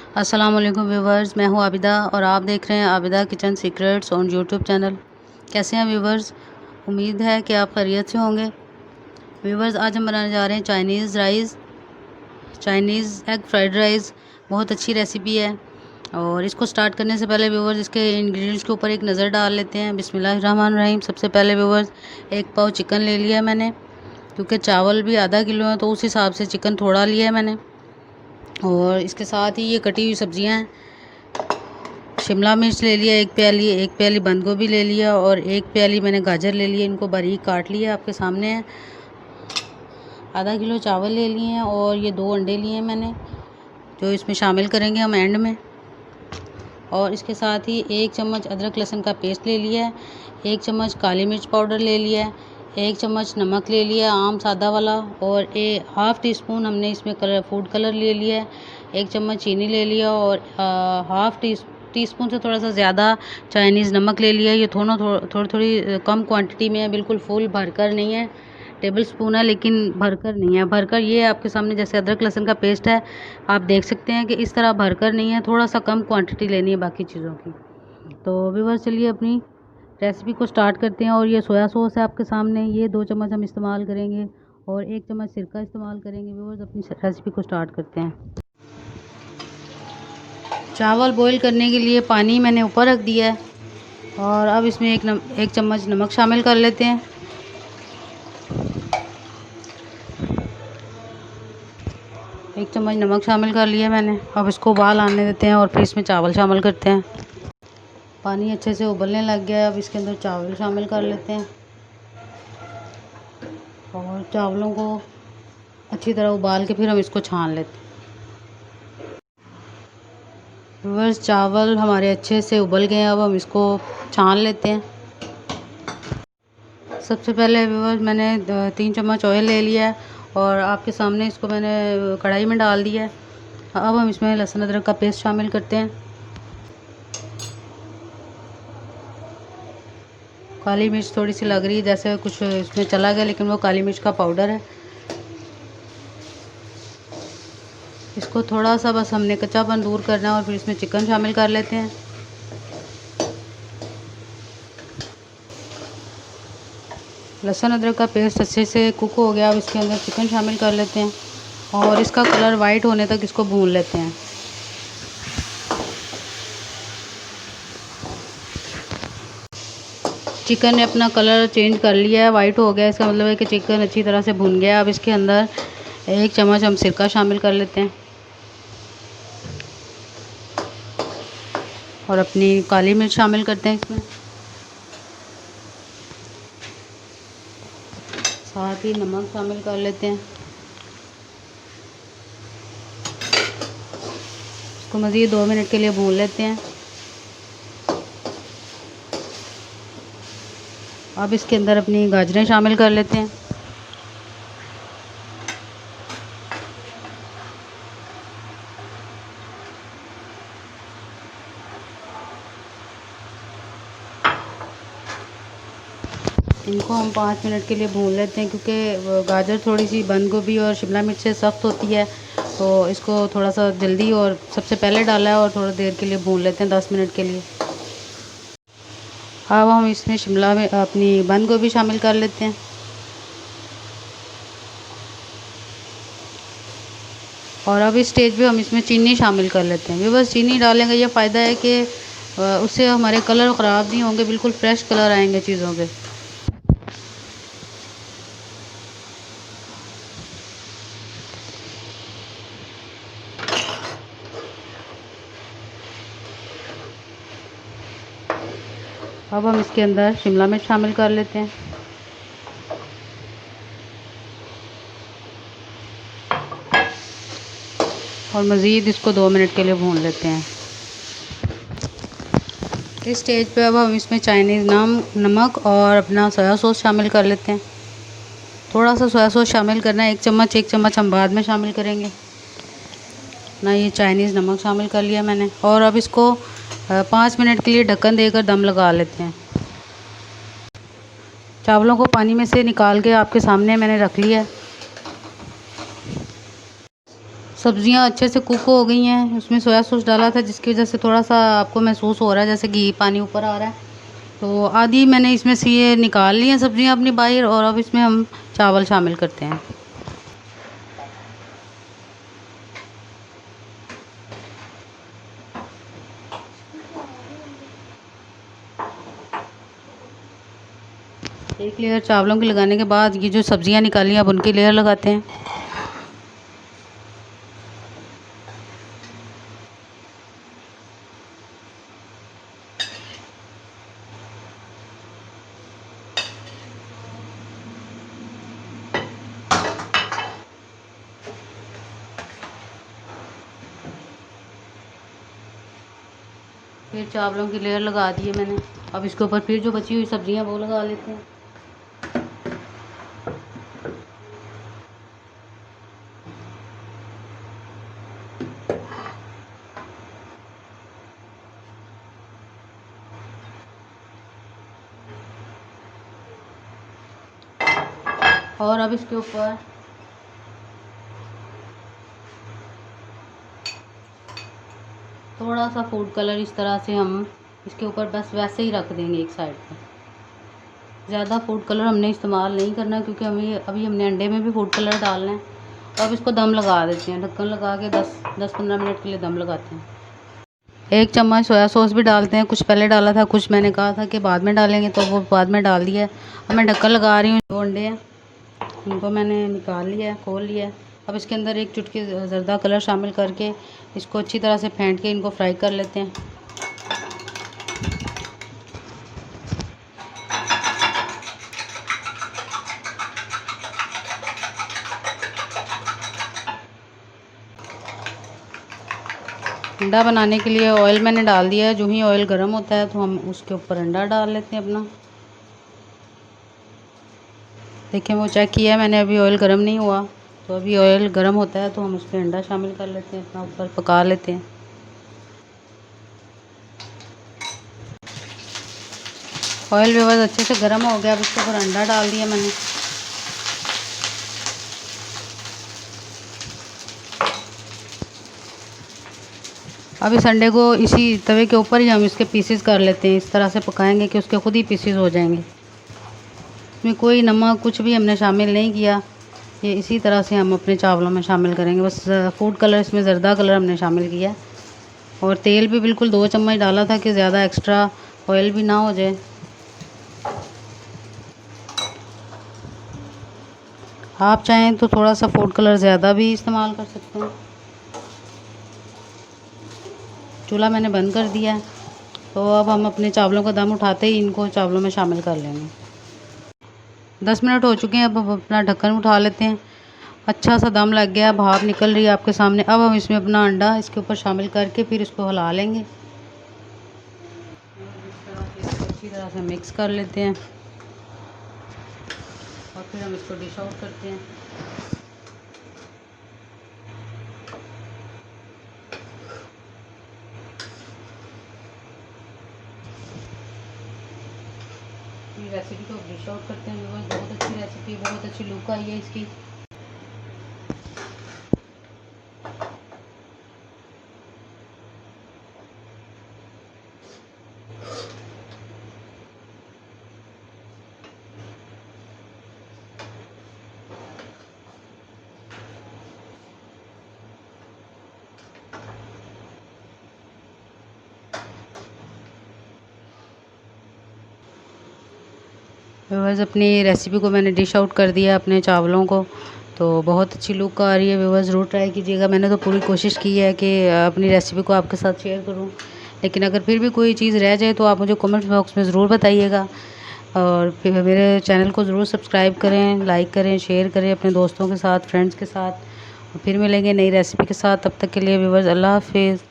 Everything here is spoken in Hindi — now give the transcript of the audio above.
अस्सलाम वालेकुम व्यूवर्स, मैं हूं आबिदा और आप देख रहे हैं Abida kitchen secrets on YouTube channel. कैसे हैं व्यूवर्स? उम्मीद है कि आप खैरियत से होंगे। व्यूवर्स, आज हम बनाने जा रहे हैं चाइनीज़ एग फ्राइड राइस। बहुत अच्छी रेसिपी है और इसको स्टार्ट करने से पहले व्यूवर्स इसके इंग्रेडिएंट्स के ऊपर एक नज़र डाल लेते हैं। बिस्मिल्लाहिर्रहमानिर्रहीम। सबसे पहले व्यूवर्स 1 पाव चिकन ले लिया है मैंने, क्योंकि चावल भी आधा किलो है तो उस हिसाब से चिकन थोड़ा लिया है मैंने। और इसके साथ ही ये कटी हुई सब्जियां हैं। शिमला मिर्च ले लिया 1 प्याली, 1 प्याली बंद गोभी ले लिया और 1 प्याली मैंने गाजर ले लिया। इनको बारीक काट लिया, आपके सामने है। आधा किलो चावल ले लिए हैं और ये 2 अंडे लिए हैं मैंने, जो इसमें शामिल करेंगे हम एंड में। और इसके साथ ही 1 चम्मच अदरक लहसुन का पेस्ट ले लिया है, 1 चम्मच काली मिर्च पाउडर ले लिया है, 1 चम्मच नमक ले लिया आम सादा वाला, और हाफ़ टी स्पून हमने इसमें फूड कलर ले लिया है, 1 चम्मच चीनी ले लिया और हाफ़ टी स्पून से थोड़ा सा ज़्यादा चाइनीज़ नमक ले लिया। ये थोड़ी कम क्वांटिटी में है, बिल्कुल फुल भरकर नहीं है। टेबल स्पून है लेकिन भरकर नहीं है। भरकर ये आपके सामने जैसे अदरक लहसुन का पेस्ट है, आप देख सकते हैं कि इस तरह भरकर नहीं है, थोड़ा सा कम क्वांटिटी लेनी है बाकी चीज़ों की। तो व्यूअर्स, चलिए अपनी रेसिपी को स्टार्ट करते हैं। और ये सोया सॉस है आपके सामने, ये 2 चम्मच हम इस्तेमाल करेंगे और 1 चम्मच सिरका इस्तेमाल करेंगे। व्यूअर्स, अपनी रेसिपी को स्टार्ट करते हैं। चावल बॉईल करने के लिए पानी मैंने ऊपर रख दिया है और अब इसमें 1 चम्मच नमक शामिल कर लेते हैं। एक चम्मच नमक शामिल कर लिया मैंने। अब इसको उबाल आने देते हैं और फिर इसमें चावल शामिल करते हैं। पानी अच्छे से उबलने लग गया है, अब इसके अंदर चावल शामिल कर लेते हैं और चावलों को अच्छी तरह उबाल के फिर हम इसको छान लेते हैं। व्यूअर्स, चावल हमारे अच्छे से उबल गए हैं, अब हम इसको छान लेते हैं। सबसे पहले व्यूअर्स मैंने 3 चम्मच ऑयल ले लिया है और आपके सामने इसको मैंने कढ़ाई में डाल दिया है। अब हम इसमें लहसुन अदरक का पेस्ट शामिल करते हैं। काली मिर्च थोड़ी सी लग रही है, जैसे कुछ इसमें चला गया, लेकिन वो काली मिर्च का पाउडर है। इसको थोड़ा सा बस हमने कच्चापन दूर करना है और फिर इसमें चिकन शामिल कर लेते हैं। लहसुन अदरक का पेस्ट अच्छे से कुक हो गया, अब इसके अंदर चिकन शामिल कर लेते हैं और इसका कलर वाइट होने तक इसको भून लेते हैं। चिकन ने अपना कलर चेंज कर लिया है, वाइट हो गया, इसका मतलब है कि चिकन अच्छी तरह से भुन गया। अब इसके अंदर 1 चम्मच हम सिरका शामिल कर लेते हैं और अपनी काली मिर्च शामिल करते हैं इसमें। साथ ही नमक शामिल कर लेते हैं। इसको मज़ीद 2 मिनट के लिए भून लेते हैं। अब इसके अंदर अपनी गाजरें शामिल कर लेते हैं। इनको हम 5 मिनट के लिए भून लेते हैं, क्योंकि गाजर थोड़ी सी बंद गोभी और शिमला मिर्च से सख्त होती है, तो इसको थोड़ा सा जल्दी और सबसे पहले डाला है और थोड़ी देर के लिए भून लेते हैं, 10 मिनट के लिए। अब हम इसमें शिमला में अपनी बंद गोभी शामिल कर लेते हैं और अब इस स्टेज पे हम इसमें चीनी शामिल कर लेते हैं। बस चीनी डालेंगे, ये फ़ायदा है कि उससे हमारे कलर ख़राब नहीं होंगे, बिल्कुल फ्रेश कलर आएंगे चीज़ों के। अब हम इसके अंदर शिमला मिर्च शामिल कर लेते हैं और मज़ीद इसको 2 मिनट के लिए भून लेते हैं। इस स्टेज पे अब हम इसमें चाइनीज़ नमक और अपना सोया सॉस शामिल कर लेते हैं। थोड़ा सा सोया सॉस शामिल करना है, 1 चम्मच हम बाद में शामिल करेंगे ना। ये चाइनीज़ नमक शामिल कर लिया मैंने और अब इसको 5 मिनट के लिए ढक्कन देकर दम लगा लेते हैं। चावलों को पानी में से निकाल के आपके सामने मैंने रख लिया है। सब्जियां अच्छे से कुक हो गई हैं। उसमें सोया सॉस डाला था जिसकी वजह से थोड़ा सा आपको महसूस हो रहा है जैसे घी पानी ऊपर आ रहा है। तो आधी मैंने इसमें से ये निकाल ली हैं सब्जियां अपनी बाहर, और अब इसमें हम चावल शामिल करते हैं। एक लेयर चावलों की लगाने के बाद ये जो सब्जियां निकाली हैं अब उनकी लेयर लगाते हैं। फिर चावलों की लेयर लगा दी है मैंने। अब इसके ऊपर फिर जो बची हुई सब्जियां वो लगा लेते हैं। और अब इसके ऊपर थोड़ा सा फूड कलर इस तरह से हम इसके ऊपर बस वैसे ही रख देंगे एक साइड पर। ज़्यादा फूड कलर हमने इस्तेमाल नहीं करना क्योंकि हमें अभी हमने अंडे में भी फूड कलर डालना है। तो अब इसको दम लगा देते हैं, ढक्कन लगा के 10-15 मिनट के लिए दम लगाते हैं। 1 चम्मच सोया सॉस भी डालते हैं, कुछ पहले डाला था, कुछ मैंने कहा था कि बाद में डालेंगे तो वो बाद में डाल दिया है। अब मैं ढक्कन लगा रही हूँ। 2 अंडे हैं, उनको मैंने निकाल लिया है, खोल लिया है। अब इसके अंदर 1 चुटकी ज़र्दा कलर शामिल करके इसको अच्छी तरह से फेंट के इनको फ्राई कर लेते हैं। अंडा बनाने के लिए ऑयल मैंने डाल दिया है। जो ही ऑयल गर्म होता है तो हम उसके ऊपर अंडा डाल लेते हैं अपना। देखिए वो चेक किया है मैंने, अभी ऑयल गर्म नहीं हुआ। तो अभी ऑयल गर्म होता है तो हम उसमें अंडा शामिल कर लेते हैं, अपना ऊपर पका लेते हैं। ऑयल भी बस अच्छे से गर्म हो गया। अब इसके ऊपर अंडा डाल दिया मैंने। अब इस अंडे को इसी तवे के ऊपर ही हम इसके पीसेस कर लेते हैं। इस तरह से पकाएंगे कि उसके खुद ही पीसेस हो जाएंगे। इसमें कोई नमक कुछ भी हमने शामिल नहीं किया। ये इसी तरह से हम अपने चावलों में शामिल करेंगे। बस फूड कलर इसमें ज़र्दा कलर हमने शामिल किया। और तेल भी बिल्कुल 2 चम्मच डाला था कि ज़्यादा एक्स्ट्रा ऑयल भी ना हो जाए। आप चाहें तो थोड़ा सा फूड कलर ज़्यादा भी इस्तेमाल कर सकते हैं। चूल्हा मैंने बंद कर दिया है। तो अब हम अपने चावलों का दम उठाते ही इनको चावलों में शामिल कर लेंगे। 10 मिनट हो चुके हैं। अब हम अपना ढक्कन उठा लेते हैं। अच्छा सा दम लग गया, भाप निकल रही है आपके सामने। अब हम इसमें अपना अंडा इसके ऊपर शामिल करके फिर इसको हिला लेंगे। अच्छी तरह से मिक्स कर लेते हैं और फिर हम इसको डिश आउट करते हैं। रेसिपी को डिश आउट करते हैं। बहुत अच्छी रेसिपी, बहुत अच्छी लुक आई है इसकी। व्यूअर्स अपनी रेसिपी को मैंने डिश आउट कर दिया अपने चावलों को। तो बहुत अच्छी लुक आ रही है। व्यूअर्स ज़रूर ट्राई कीजिएगा। मैंने तो पूरी कोशिश की है कि अपनी रेसिपी को आपके साथ शेयर करूं, लेकिन अगर फिर भी कोई चीज़ रह जाए तो आप मुझे कमेंट बॉक्स में ज़रूर बताइएगा। और फिर मेरे चैनल को ज़रूर सब्सक्राइब करें, लाइक करें, शेयर करें अपने दोस्तों के साथ, फ्रेंड्स के साथ। और फिर मिलेंगे नई रेसिपी के साथ। तब तक के लिए व्यूअर्स अल्लाह हाफिज़।